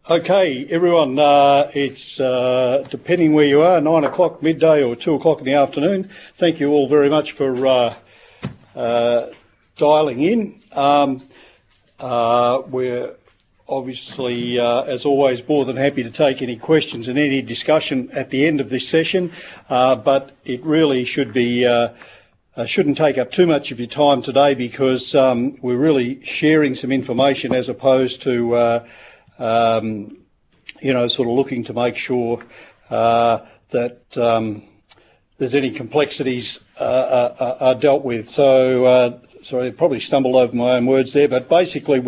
Okay, everyone, it's depending where you are, 9 o'clock midday or 2 o'clock in the afternoon. Thank you all very much for dialing in. We're obviously, as always, more than happy to take any questions and any discussion at the end of this session, but it really should be shouldn't take up too much of your time today, because we're really sharing some information as opposed to sort of looking to make sure that there's any complexities are dealt with. So, sorry, I probably stumbled over my own words there, but basically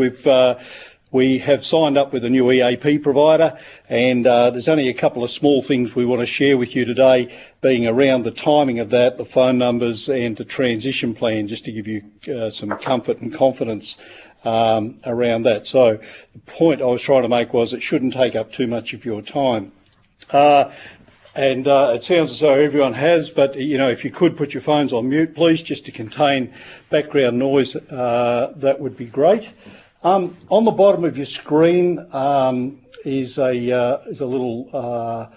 we have signed up with a new EAP provider, and there's only a couple of small things we want to share with you today, being around the timing of that, the phone numbers and the transition plan, just to give you some comfort and confidence around that. So the point I was trying to make was it shouldn't take up too much of your time. It sounds as though everyone has, but if you could put your phones on mute, please, just to contain background noise, that would be great. On the bottom of your screen is a little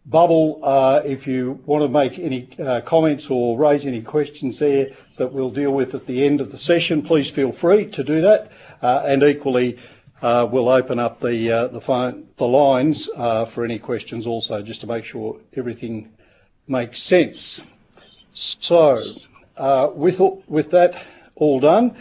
bubble. If you want to make any comments or raise any questions there that we'll deal with at the end of the session, please feel free to do that. And equally, we'll open up the lines for any questions also, just to make sure everything makes sense. So, with that all done,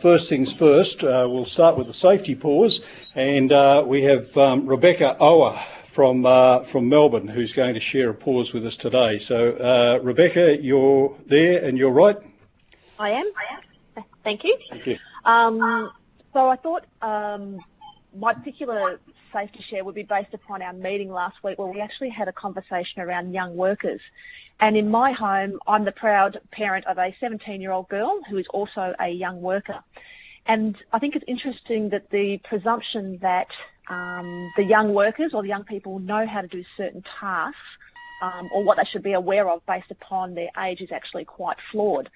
first things first, we'll start with the safety pause, and we have Rebecca Ower from Melbourne, who's going to share a pause with us today. So, Rebecca, you're there and you're right? I am. Thank you. Thank you. So I thought my particular safety share would be based upon our meeting last week, where we actually had a conversation around young workers. And in my home, I'm the proud parent of a 17-year-old girl who is also a young worker. And I think it's interesting that the presumption that the young workers or the young people know how to do certain tasks or what they should be aware of based upon their age is actually quite flawed.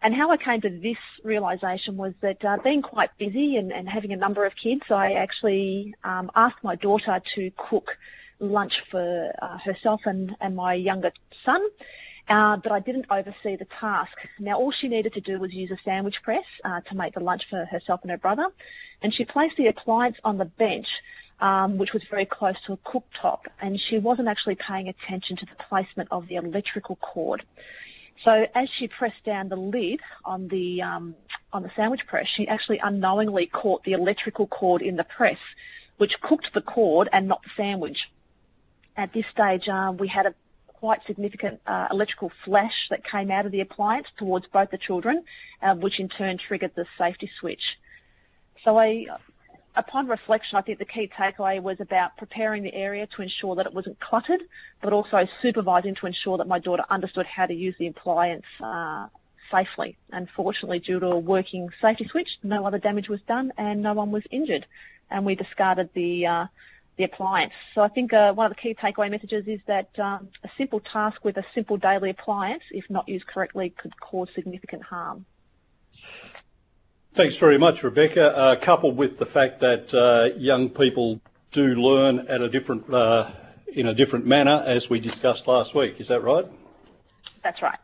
And how I came to this realisation was that being quite busy and having a number of kids, I actually asked my daughter to cook lunch for herself and my younger son, but I didn't oversee the task. Now, all she needed to do was use a sandwich press to make the lunch for herself and her brother, and she placed the appliance on the bench, which was very close to a cooktop, and she wasn't actually paying attention to the placement of the electrical cord. So as she pressed down the lid on the sandwich press, she actually unknowingly caught the electrical cord in the press, which cooked the cord and not the sandwich. At this stage, we had a quite significant electrical flash that came out of the appliance towards both the children, which in turn triggered the safety switch. So upon reflection, I think the key takeaway was about preparing the area to ensure that it wasn't cluttered, but also supervising to ensure that my daughter understood how to use the appliance safely. And fortunately, due to a working safety switch, no other damage was done and no one was injured. And we discarded the appliance. So I think one of the key takeaway messages is that a simple task with a simple daily appliance, if not used correctly, could cause significant harm. Thanks very much, Rebecca. Coupled with the fact that young people do learn at a different, in a different manner, as we discussed last week. Is that right? That's right.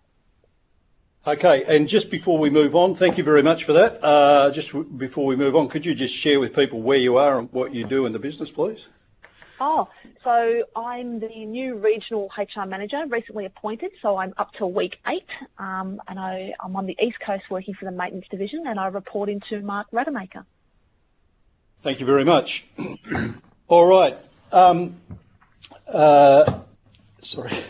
Okay, and just before we move on, thank you very much for that. Just before we move on, could you just share with people where you are and what you do in the business, please? Oh, so I'm the new regional HR manager, recently appointed, so I'm up to week 8, and I'm on the East Coast working for the maintenance division, and I report into Mark Rademacher. Thank you very much. All right. Sorry.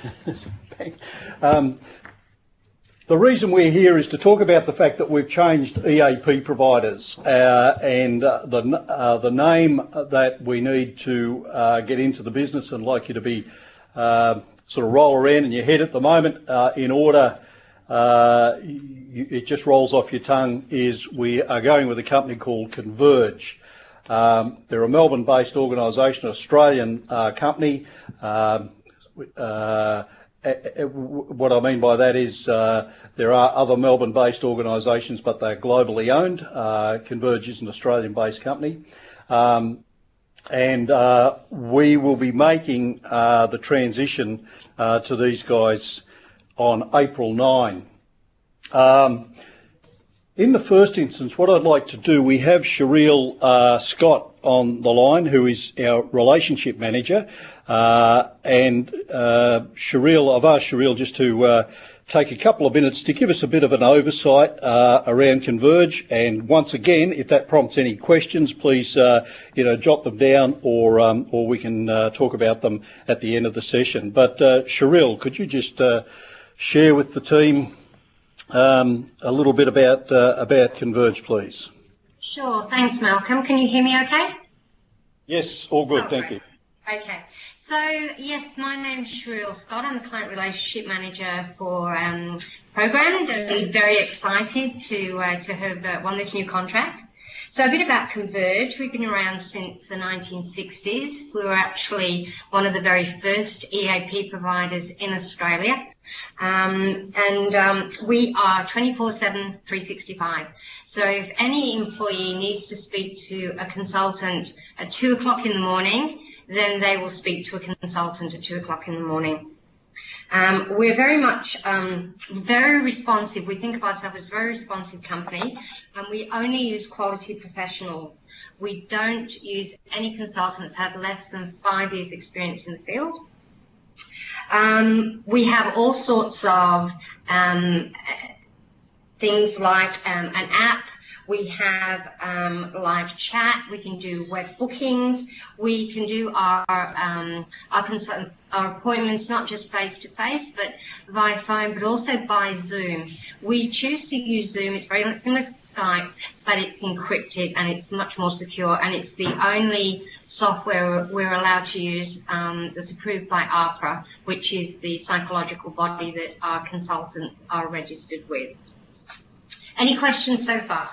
The reason we're here is to talk about the fact that we've changed EAP providers, and the name that we need to get into the business, and like you to be sort of roll around in your head at the moment in order, it just rolls off your tongue, is we are going with a company called Converge. They're a Melbourne-based organisation, Australian company. What I mean by that is there are other Melbourne-based organisations, but they're globally owned. Converge is an Australian-based company. and we will be making the transition to these guys on April 9. In the first instance, what I'd like to do, we have Shereel Scott on the line, who is our relationship manager, and Shereel, I've asked Shereel just to take a couple of minutes to give us a bit of an oversight around Converge. And once again, if that prompts any questions, please jot them down, or we can talk about them at the end of the session. But Shereel, could you just share with the team a little bit about Converge, please? Sure. Thanks, Malcolm. Can you hear me okay? Yes, all good. Thank you. Okay. So, yes, my name's Shereel Scott. I'm the Client Relationship Manager for Program, and very excited to have won this new contract. So a bit about Converge. We've been around since the 1960s. We were actually one of the very first EAP providers in Australia. We are 24/7, 365. So if any employee needs to speak to a consultant at 2 o'clock in the morning, then they will speak to a consultant at 2 o'clock in the morning. We're very much very responsive. We think of ourselves as a very responsive company, and we only use quality professionals. We don't use any consultants that have less than 5 years experience in the field. We have all sorts of things like an app. We have live chat. We can do web bookings. We can do our appointments not just face to face, but via phone, but also by Zoom. We choose to use Zoom. It's very similar to Skype, but it's encrypted and it's much more secure. And it's the only software we're allowed to use that's approved by APRA, which is the psychological body that our consultants are registered with. Any questions so far?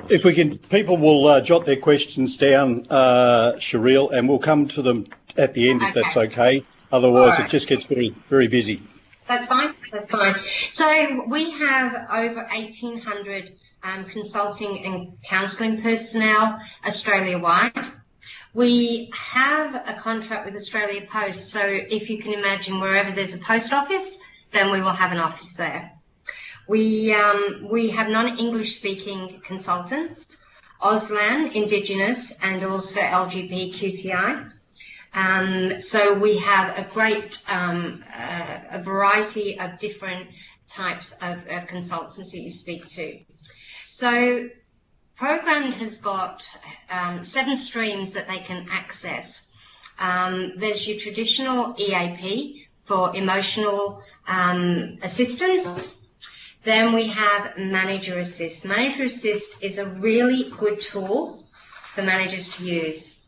If we can, people will jot their questions down, Shereel, and we'll come to them at the end if that's okay. Otherwise, it just gets very, very busy. That's fine. That's fine. So we have over 1,800 consulting and counselling personnel Australia-wide. We have a contract with Australia Post, so if you can imagine wherever there's a post office, then we will have an office there. We have non-English speaking consultants, Auslan, Indigenous, and also LGBTQI. So we have a great a variety of different types of consultants that you speak to. So Program has got 7 streams that they can access. There's your traditional EAP for emotional assistance. Then we have Manager Assist. Manager Assist is a really good tool for managers to use.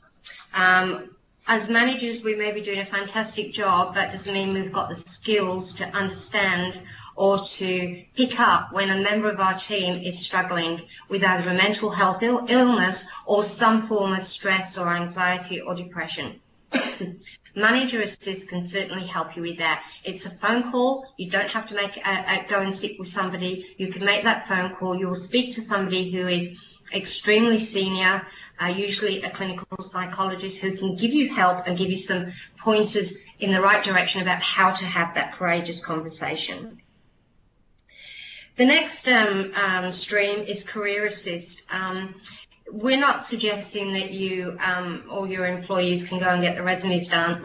As managers, we may be doing a fantastic job. That doesn't mean we've got the skills to understand or to pick up when a member of our team is struggling with either a mental health illness or some form of stress or anxiety or depression. Manager Assist can certainly help you with that. It's a phone call. You don't have to go and sit with somebody. You can make that phone call. You'll speak to somebody who is extremely senior, usually a clinical psychologist, who can give you help and give you some pointers in the right direction about how to have that courageous conversation. The next stream is Career Assist. We're not suggesting that you or your employees can go and get the resumes done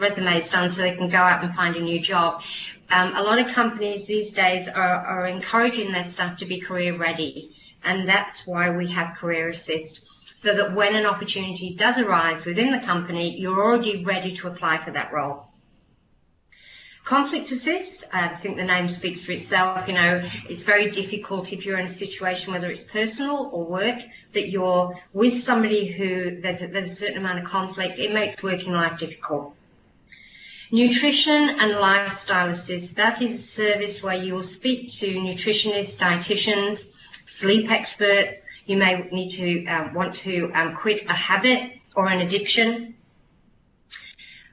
so they can go out and find a new job. A lot of companies these days are encouraging their staff to be career ready, and that's why we have Career Assist, so that when an opportunity does arise within the company, you're already ready to apply for that role. Conflict Assist, I think the name speaks for itself. You know, it's very difficult if you're in a situation, whether it's personal or work, that you're with somebody who there's a certain amount of conflict. It makes working life difficult. Nutrition and Lifestyle Assist, that is a service where you will speak to nutritionists, dietitians, sleep experts. You may need to want to quit a habit or an addiction.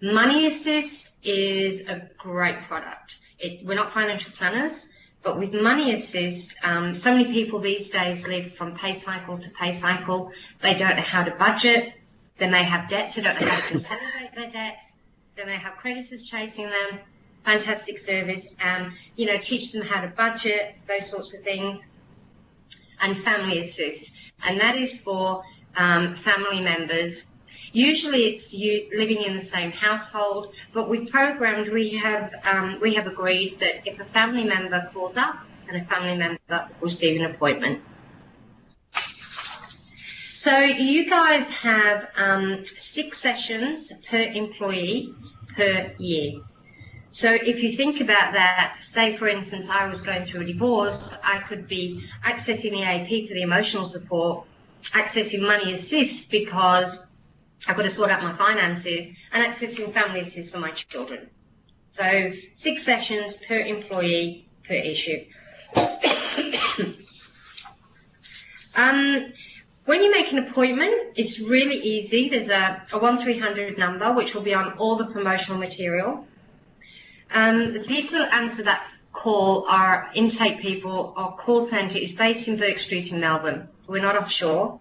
Money Assist is a great product. We're not financial planners, but with Money Assist, so many people these days live from pay cycle to pay cycle. They don't know how to budget. They may have debts, they don't know how to consolidate their debts. They may have creditors chasing them. Fantastic service. Teach them how to budget, those sorts of things. And family assist. And that is for family members. Usually it's you living in the same household, but we have agreed that if a family member calls up, and a family member will receive an appointment. So you guys have 6 sessions per employee per year. So if you think about that, say for instance I was going through a divorce, I could be accessing EAP for the emotional support, accessing money assist because I've got to sort out my finances, and accessing family assist for my children. So 6 sessions per employee per issue. When you make an appointment, it's really easy. There's a 1300 number which will be on all the promotional material. The people who answer that call are intake people. Our call centre is based in Burke Street in Melbourne. We're not offshore.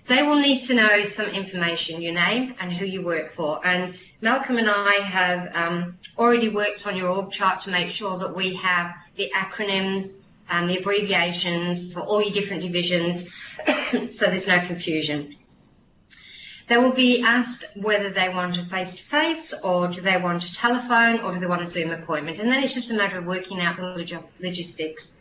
They will need to know some information, your name and who you work for. And Malcolm and I have already worked on your org chart to make sure that we have the acronyms and the abbreviations for all your different divisions so there's no confusion. They will be asked whether they want a face-to-face or do they want a telephone or do they want a Zoom appointment. And then it's just a matter of working out the logistics.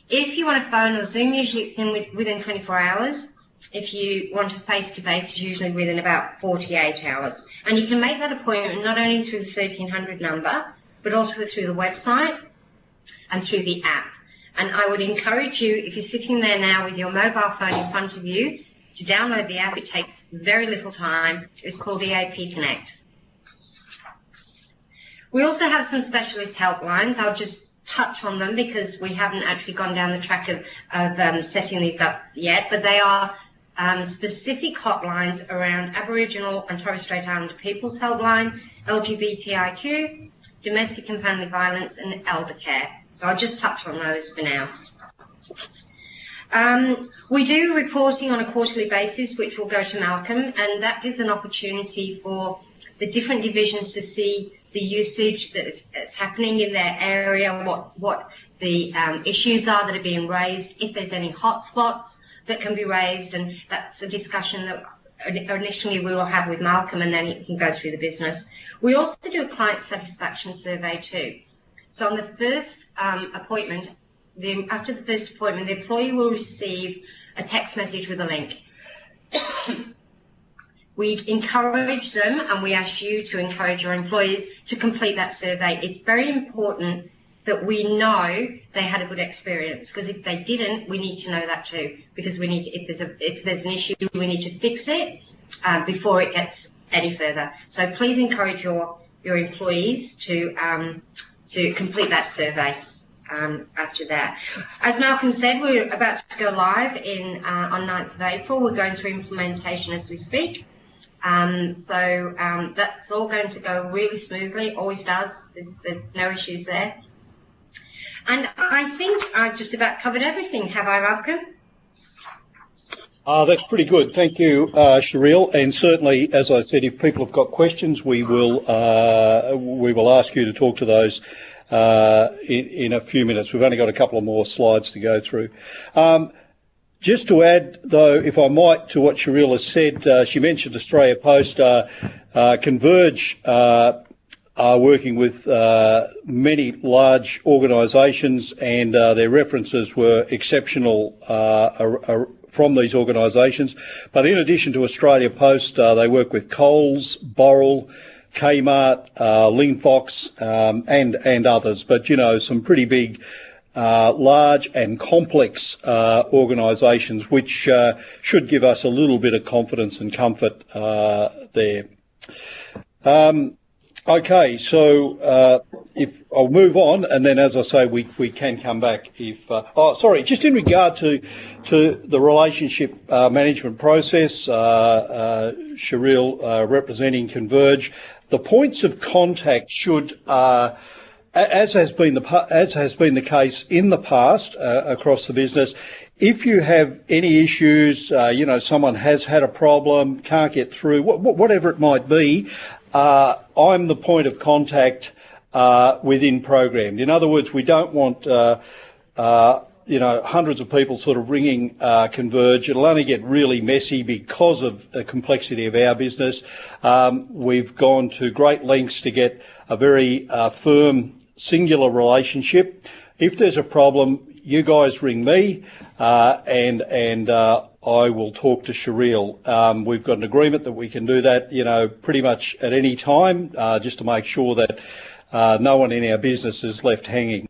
If you want a phone or Zoom, usually it's within 24 hours. If you want a face-to-face, it's usually within about 48 hours. And you can make that appointment not only through the 1300 number, but also through the website and through the app. And I would encourage you, if you're sitting there now with your mobile phone in front of you, to download the app. It takes very little time. It's called EAP Connect. We also have some specialist helplines. I'll just touch on them because we haven't actually gone down the track of setting these up yet, but they are specific hotlines around Aboriginal and Torres Strait Islander People's Helpline, LGBTIQ, domestic and family violence, and elder care. So I'll just touch on those for now. We do reporting on a quarterly basis, which will go to Malcolm, and that gives an opportunity for the different divisions to see the usage that's happening in their area, what the issues are that are being raised, if there's any hotspots that can be raised, and that's a discussion that initially we will have with Malcolm, and then he can go through the business. We also do a client satisfaction survey too. So on the first appointment, after the first appointment, the employee will receive a text message with a link. We encourage them, and we ask you to encourage your employees to complete that survey. It's very important that we know they had a good experience, because if they didn't, we need to know that too, because we need to, if there's an issue, we need to fix it before it gets any further. So please encourage your employees to complete that survey. After that, as Malcolm said, we're about to go live on 9th of April. We're going through implementation as we speak. So that's all going to go really smoothly. Always does. There's no issues there. And I think I've just about covered everything. Have I, Malcolm? That's pretty good. Thank you, Shereel. And certainly, as I said, if people have got questions, we will ask you to talk to those in a few minutes. We've only got a couple of more slides to go through. Just to add, though, if I might, to what Shereel has said, she mentioned Australia Post. Converge are working with many large organisations, and their references were exceptional from these organisations. But in addition to Australia Post, they work with Coles, Boral, Kmart, Linfox, and others. But, you know, some pretty big, large and complex organisations, which should give us a little bit of confidence and comfort there. Okay, so if I'll move on, and then, as I say, we can come back if. Just in regard to the relationship management process, Shereel representing Converge, the points of contact should, as has been the case in the past across the business, if you have any issues, someone has had a problem, can't get through, whatever it might be, I'm the point of contact within Programmed. In other words, we don't want hundreds of people sort of ringing Converge. It'll only get really messy because of the complexity of our business. We've gone to great lengths to get a very firm, singular relationship. If there's a problem, you guys ring me, and I will talk to Shereel. We've got an agreement that we can do that, pretty much at any time, just to make sure that no one in our business is left hanging.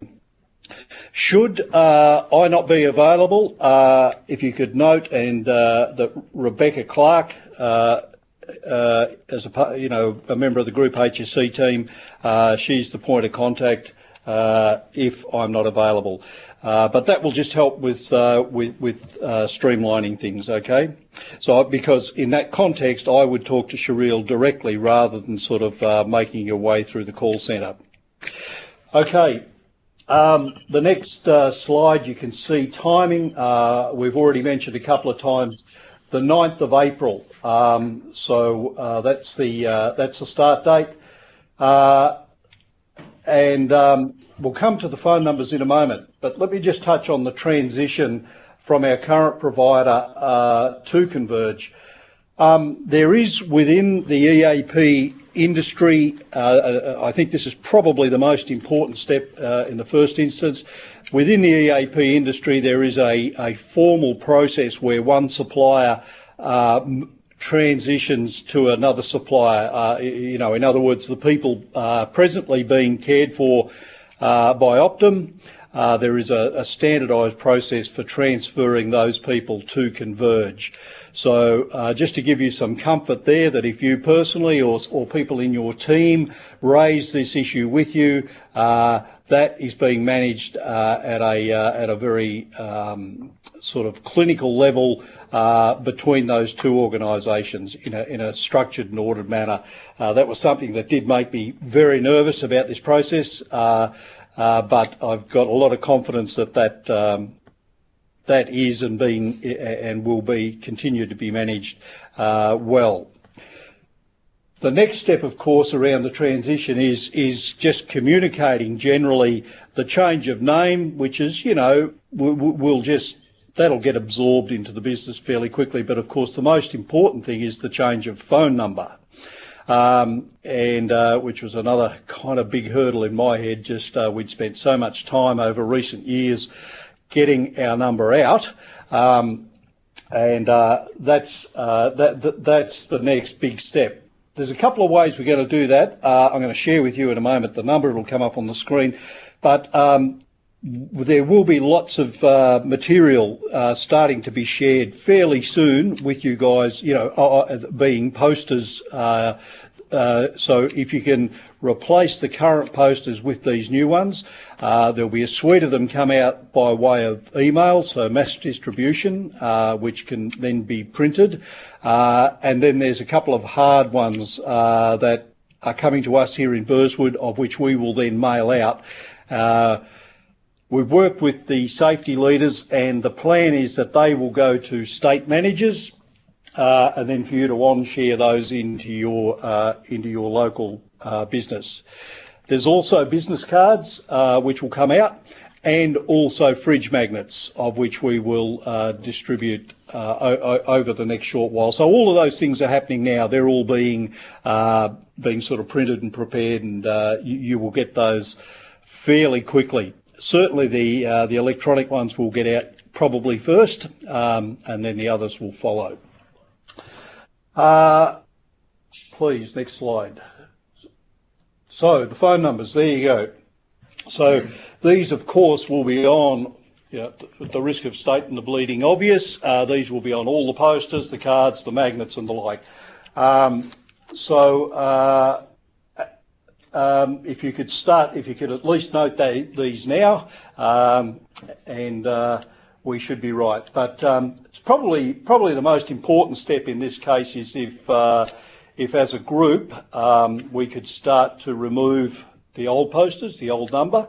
Should I not be available, if you could note, and that Rebecca Clark, as a member of the Group HSC team, she's the point of contact if I'm not available. But that will just help with streamlining things, okay? So, because in that context, I would talk to Shereel directly rather than sort of making your way through the call centre. Okay. The next slide, you can see timing. We've already mentioned a couple of times the 9th of April. So that's the start date. And we'll come to the phone numbers in a moment. But let me just touch on the transition from our current provider to Converge. There is within the EAP industry, I think this is probably the most important step in the first instance. Within the EAP industry, there is a formal process where one supplier transitions to another supplier. In other words, the people presently being cared for by Optum, there is a standardised process for transferring those people to Converge. So just to give you some comfort there, that if you personally or people in your team raise this issue with you, that is being managed at a very sort of clinical level between those two organisations in a structured and ordered manner. That was something that did make me very nervous about this process, but I've got a lot of confidence that is and will be continue to be managed well. The next step, of course, around the transition is just communicating generally the change of name, which is, that'll get absorbed into the business fairly quickly. But of course, the most important thing is the change of phone number, which was another kind of big hurdle in my head. Just we'd spent so much time over recent years getting our number out, and that's the next big step. There's a couple of ways we're going to do that. I'm going to share with you in a moment the number. It'll come up on the screen, but there will be lots of material starting to be shared fairly soon with you guys, being posters. So if you can replace the current posters with these new ones, there'll be a suite of them come out by way of email, so mass distribution, which can then be printed. And then there's a couple of hard ones that are coming to us here in Burswood, of which we will then mail out. We've worked with the safety leaders, and the plan is that they will go to state managers, and then for you to on-share those into your local business. There's also business cards which will come out, and also fridge magnets, of which we will distribute over the next short while. So all of those things are happening now. They're all being sort of printed and prepared, and you will get those fairly quickly. Certainly the electronic ones will get out probably first, and then the others will follow. Please, next slide. So the phone numbers, there you go. So these, of course, will be on, at the risk of stating the bleeding obvious, these will be on all the posters, the cards, the magnets and the like. If you could at least note these now, and we should be right. But it's probably the most important step in this case is if as a group we could start to remove the old posters, the old number.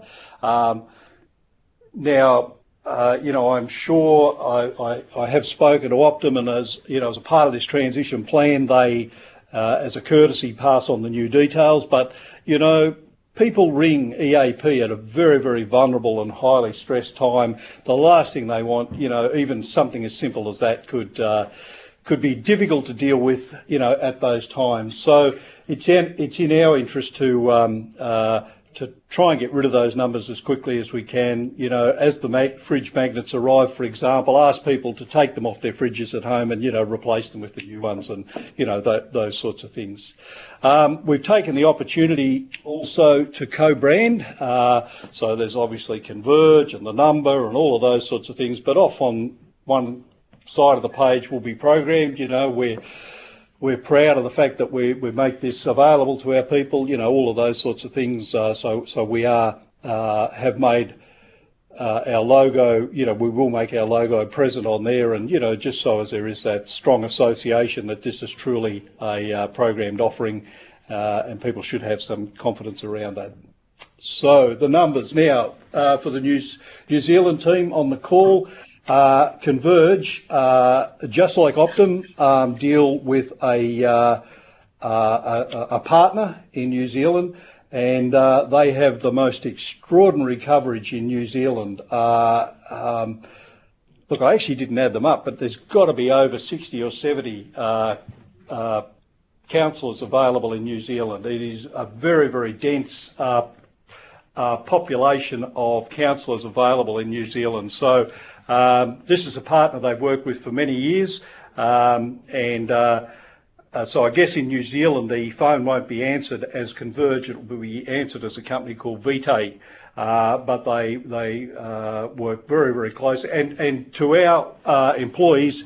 Now, I'm sure I have spoken to Optum, and as a part of this transition plan, they, as a courtesy, pass on the new details. But people ring EAP at a very, very vulnerable and highly stressed time. The last thing they want, even something as simple as that could be difficult to deal with, at those times. So it's in our interest to try and get rid of those numbers as quickly as we can. As the fridge magnets arrive, for example, ask people to take them off their fridges at home and, replace them with the new ones and, those sorts of things. We've taken the opportunity also to co-brand. So there's obviously Converge and the number and all of those sorts of things, but off on one side of the page will be programmed. We're proud of the fact that we make this available to our people, all of those sorts of things. So we have made our logo, we will make our logo present on there, and, just so as there is that strong association that this is truly a programmed offering, and people should have some confidence around that. So the numbers now for the New Zealand team on the call. Converge, just like Optum, deal with a partner in New Zealand, and they have the most extraordinary coverage in New Zealand. Look, I actually didn't add them up, but there's got to be over 60 or 70 counsellors available in New Zealand. It is a very, very dense population of counsellors available in New Zealand. So this is a partner they've worked with for many years, so I guess in New Zealand the phone won't be answered as Converge, it will be answered as a company called Vitae, but they work very, very close, and to our employees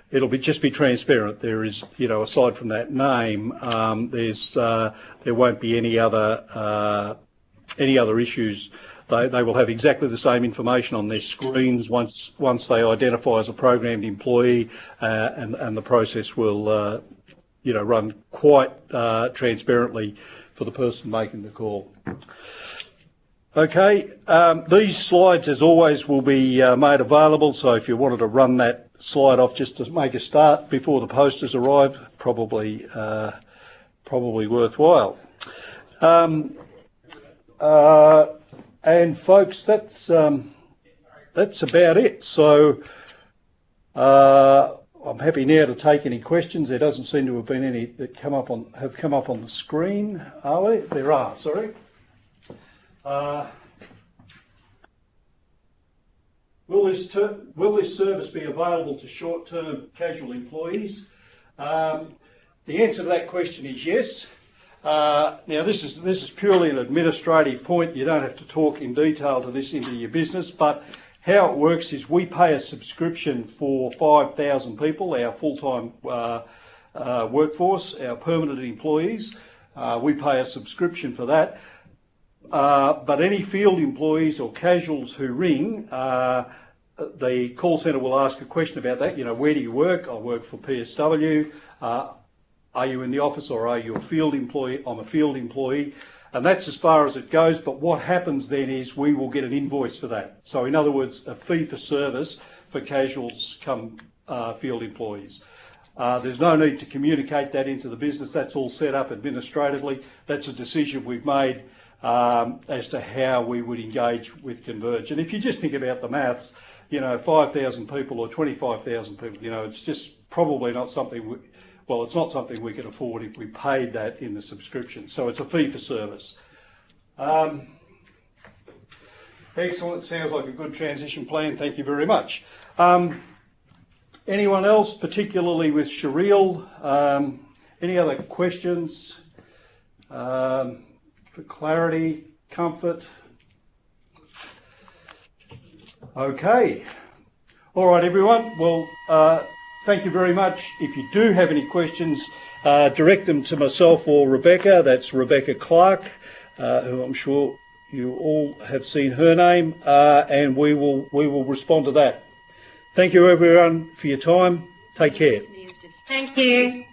it'll just be transparent. There is, aside from that name, there won't be any other issues. They will have exactly the same information on their screens once they identify as a programmed employee, and the process will, run quite transparently for the person making the call. Okay, these slides, as always, will be made available. So if you wanted to run that slide off just to make a start before the posters arrive, probably worthwhile. And folks, that's about it. So I'm happy now to take any questions. There doesn't seem to have been any that have come up on the screen, are there? There are. Sorry. Will this service be available to short-term casual employees? The answer to that question is yes. Now this is purely an administrative point. You don't have to talk in detail to this into your business, but how it works is we pay a subscription for 5,000 people, our full-time workforce, our permanent employees. We pay a subscription for that. But any field employees or casuals who ring, the call centre will ask a question about that. Where do you work? I work for PSW. Are you in the office or are you a field employee? I'm a field employee. And that's as far as it goes. But what happens then is we will get an invoice for that. So in other words, a fee for service for casuals come field employees. There's no need to communicate that into the business. That's all set up administratively. That's a decision we've made as to how we would engage with Converge. And if you just think about the maths, 5,000 people or 25,000 people, it's just probably not something it's not something we could afford if we paid that in the subscription. So it's a fee for service. Excellent. Sounds like a good transition plan. Thank you very much. Anyone else, particularly with Shereel? Any other questions for clarity, comfort? Okay. All right, everyone. Well, thank you very much. If you do have any questions, direct them to myself or Rebecca. That's Rebecca Clark, who I'm sure you all have seen her name, and we will respond to that. Thank you, everyone, for your time. Take care. Thank you.